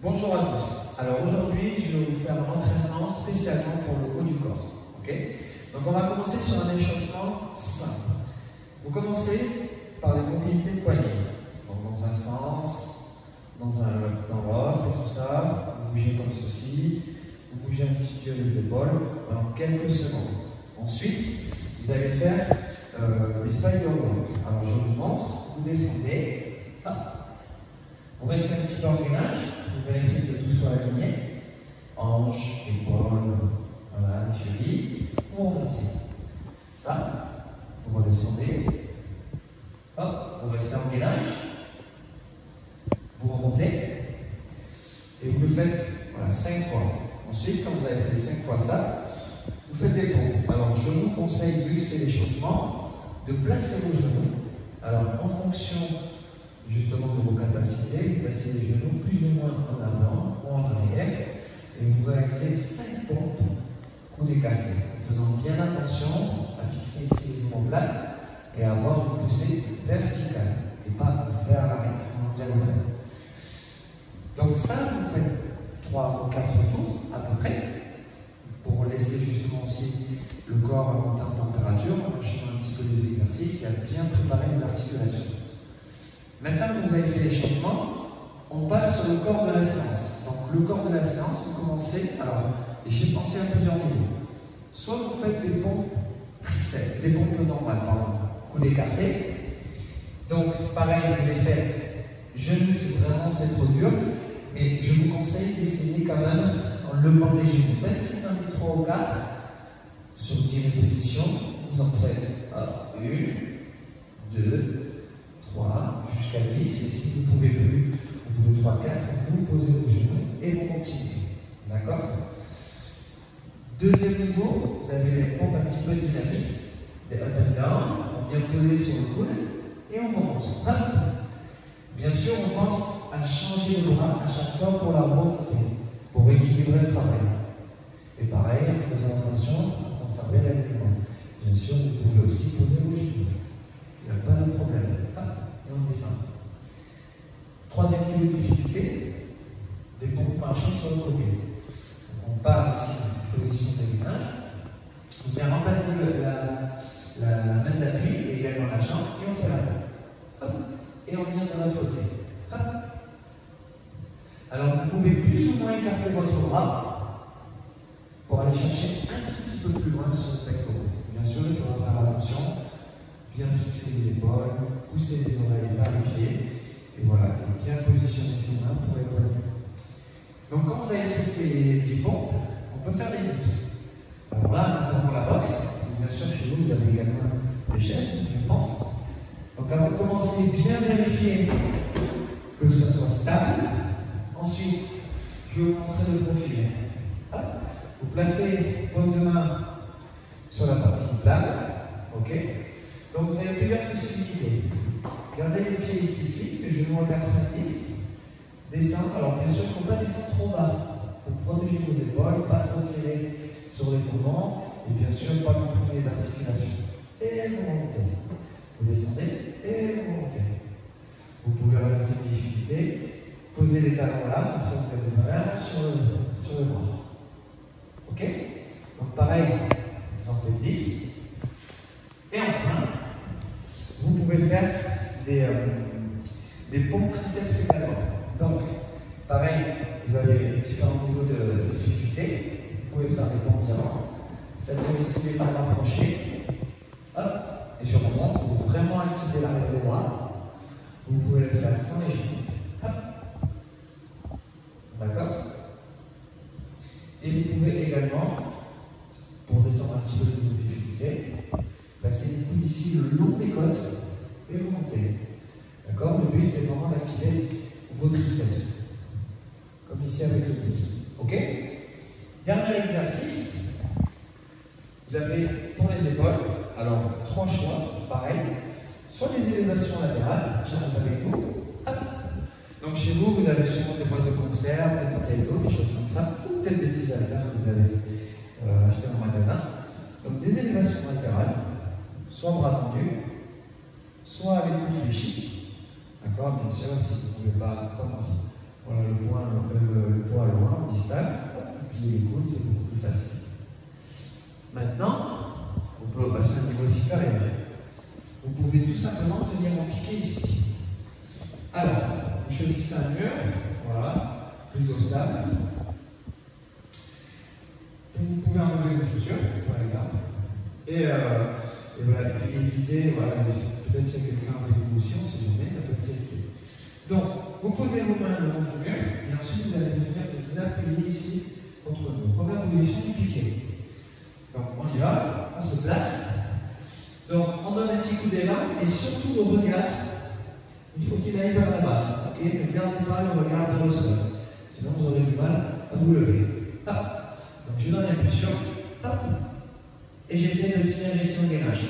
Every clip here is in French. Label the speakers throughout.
Speaker 1: Bonjour à tous. Alors aujourd'hui, je vais vous faire un entraînement spécialement pour le haut du corps. Okay, donc on va commencer sur un échauffement simple. Vous commencez par les mobilités de poignets. Donc dans un sens, dans l'autre et tout ça. Vous bougez comme ceci. Vous bougez un petit peu les épaules pendant quelques secondes. Ensuite, vous allez faire des spider walk. Alors je vous montre. Vous descendez. Hop. Vous restez un petit peu en gainage. Vous vérifiez que tout soit aligné. Hanches, épaules, voilà, les chevilles. Vous remontez. Ça, vous redescendez. Hop, vous restez en gainage. Vous remontez. Et vous le faites voilà, 5 fois. Ensuite, quand vous avez fait 5 fois ça, vous faites des pompes. Alors, je vous conseille, vu que c'est l'échauffement, de placer vos genoux. Alors, en fonction justement de vos capacités, vous placez les genoux plus ou moins en avant ou en arrière et vous réalisez 5 pompes coudes écartés, en faisant bien attention à fixer ici les omoplates et à avoir une poussée verticale et pas vers l'arrière, en diagonale. Donc ça, vous faites 3 ou 4 tours à peu près pour laisser justement aussi le corps monter en température, en enchaînant un petit peu les exercices et à bien préparer les articulations. Maintenant que vous avez fait l'échauffement, on passe sur le corps de la séance. Donc le corps de la séance, vous commencez, alors j'ai pensé à plusieurs niveaux. Soit vous faites des pompes triceps, des pompes normales, pardon, coudes écartés. Donc pareil, vous les faites, genoux c'est trop dur, mais je vous conseille d'essayer quand même en levant les genoux. Même si c'est un peu 3 ou 4, sur 10 répétitions, vous en faites 1, 2, 3, jusqu'à 10, et si vous ne pouvez plus, au bout de 3, 4, vous posez vos genoux et vous continuez. D'accord? Deuxième niveau, vous avez les pompes un petit peu dynamiques, des up and down, on vient poser sur le coude et on monte. Hop. Bien sûr, on pense à changer le bras à chaque fois pour la remonter, pour équilibrer le travail. Et pareil, en faisant attention à conserver l'alignement. Bien sûr, vous pouvez aussi poser vos genoux. Il n'y a pas de problème. Hop, et on descend. Troisième niveau de difficulté, des pompes marchant sur le côté. Donc on part ici, position de gainage. On vient remplacer la main d'appui et également la jambe et on fait la pompe. Hop, et on vient de l'autre côté. Hop. Alors vous pouvez plus ou moins écarter votre bras pour aller chercher un tout petit peu plus loin sur le pectoral. Bien sûr, il faudra faire attention. Bien fixer les épaules, pousser les oreilles vers les pieds, et voilà, et bien positionner ses mains pour les poignets. Donc quand vous avez fait ces 10 pompes, on peut faire des dips. Alors là, nous avons la boxe, et bien sûr chez vous, vous avez également des chaises, je pense. Donc avant de commencer, bien vérifier que ce soit stable. Ensuite, je vais vous montrer le profil. Hop. Vous placez paume de main sur la partie plane, ok. Donc vous avez plusieurs possibilités. Gardez les pieds ici fixes, les genoux à 90. Descendre. Alors bien sûr, il ne faut pas descendre trop bas pour protéger vos épaules, pas trop tirer sur les tendons et bien sûr pas comprimer les articulations. Et vous montez. Vous descendez et vous montez. Vous pouvez rajouter une difficulté. Posez les talons là, comme ça vous avez vraiment sur le bras. Ok? Donc pareil, vous en faites 10. Et enfin, vous pouvez faire des pompes triceps également. Donc, pareil, vous avez différents niveaux de difficulté. Vous pouvez faire des pompes diamants, c'est-à-dire ici les mains rapprochées. Hop, et je remonte pour vraiment activer l'arrière des bras. Vous pouvez le faire sans les genoux. Hop. D'accord? Et vous pouvez également, pour descendre un petit peu de difficulté, placez les coudes ici le long des côtes et vous montez. D'accord? Le but c'est vraiment d'activer vos triceps. Comme ici avec le dips. Ok? Dernier exercice. Vous avez pour les épaules, alors 3 choix, pareil. Soit des élévations latérales, j'arrive avec vous. Hop. Donc chez vous, vous avez souvent des boîtes de conserve, des bouteilles d'eau, des choses comme ça, ou peut-être des petits haltères que vous avez achetés en magasin. Donc des élévations latérales, soit bras tendus, soit avec coudes fléchis. D'accord, bien sûr, si vous ne pouvez pas attendre voilà, le point, plier les coudes, c'est beaucoup plus facile. Maintenant, on peut passer à un niveau supérieur. Vous pouvez tout simplement tenir en piqué ici. Alors, vous choisissez un mur, voilà, plutôt stable. Vous pouvez enlever vos chaussures, par exemple. Et voilà, et puis éviter, voilà, peut-être s'il y a quelqu'un avec vous aussi, on ne sait jamais, ça peut être risqué. Donc, vous posez vos mains le long du mur, et ensuite vous allez venir vous appuyer ici contre le mur, comme la position du piqué. Donc, on y va, on se place. Donc, on donne un petit coup d'élan, et surtout le regard, il faut qu'il aille vers la balle. Ok, ne gardez pas le regard vers le sol, sinon vous aurez du mal à vous lever. Hop. Donc, je donne l'impulsion, hop, et j'essaie de tenir ici en gainage.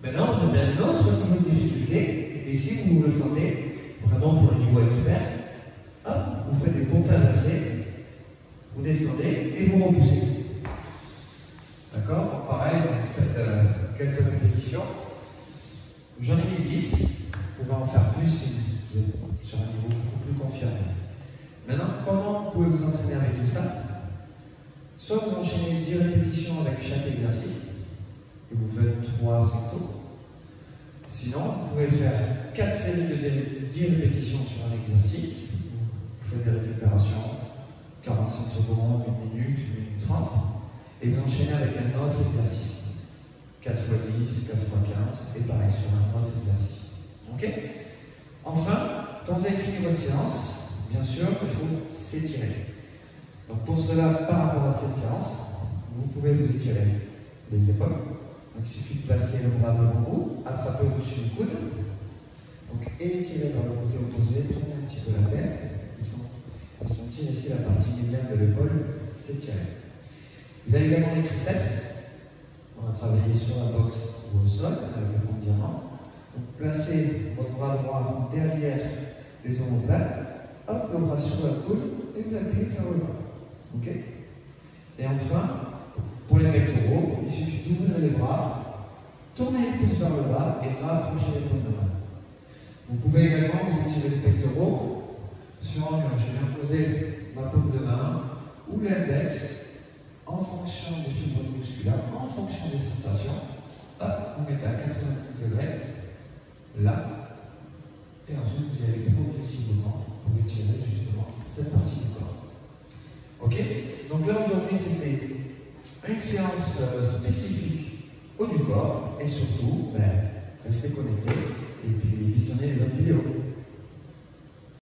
Speaker 1: Maintenant, vous avez un autre niveau de difficulté, et si vous le sentez, vraiment pour le niveau expert, hop, vous faites des pompes inversées, vous descendez et vous repoussez. D'accord? Pareil, vous faites quelques répétitions. J'en ai mis 10, vous pouvez en faire plus si vous êtes sur un niveau beaucoup plus confirmé. Maintenant, comment vous pouvez vous entraîner avec tout ça? Soit vous enchaînez 10 répétitions avec chaque exercice, et vous faites 3 à 5 tours. Sinon, vous pouvez faire 4 séries de 10 répétitions sur un exercice. Vous faites des récupérations, 45 secondes, 1 minute, 1 minute 30, et vous enchaînez avec un autre exercice. 4 x 10, 4 x 15, et pareil sur un autre exercice. Ok? Enfin, quand vous avez fini votre séance, bien sûr, il faut s'étirer. Donc pour cela, par rapport à cette séance, vous pouvez vous étirer les épaules. Donc il suffit de placer le bras devant vous, attraper au-dessus du coude, donc étirer vers le côté opposé, tourner un petit peu la tête, et sentir ici la partie médiane de l'épaule s'étirer. Vous avez également les triceps. On va travailler sur la boxe ou au sol avec le pont de diamant. Donc placez votre bras droit derrière les omoplates, hop, le bras sur la coude, et vous appuyez vers le bas. Ok? Et enfin, pour les pectoraux, il suffit d'ouvrir les bras, tourner les pouces vers le bas et rapprocher les paumes de main. Vous pouvez également vous étirer les pectoraux sur un mur. Je viens poser ma paume de main ou l'index en fonction des fibres musculaires, en fonction des sensations. Hop, vous mettez à 90 degrés, là, et ensuite vous y allez progressivement pour étirer justement cette partie du corps. Ok? Donc là aujourd'hui c'était une séance spécifique au du corps et surtout, restez connectés et puis visionnez les autres vidéos.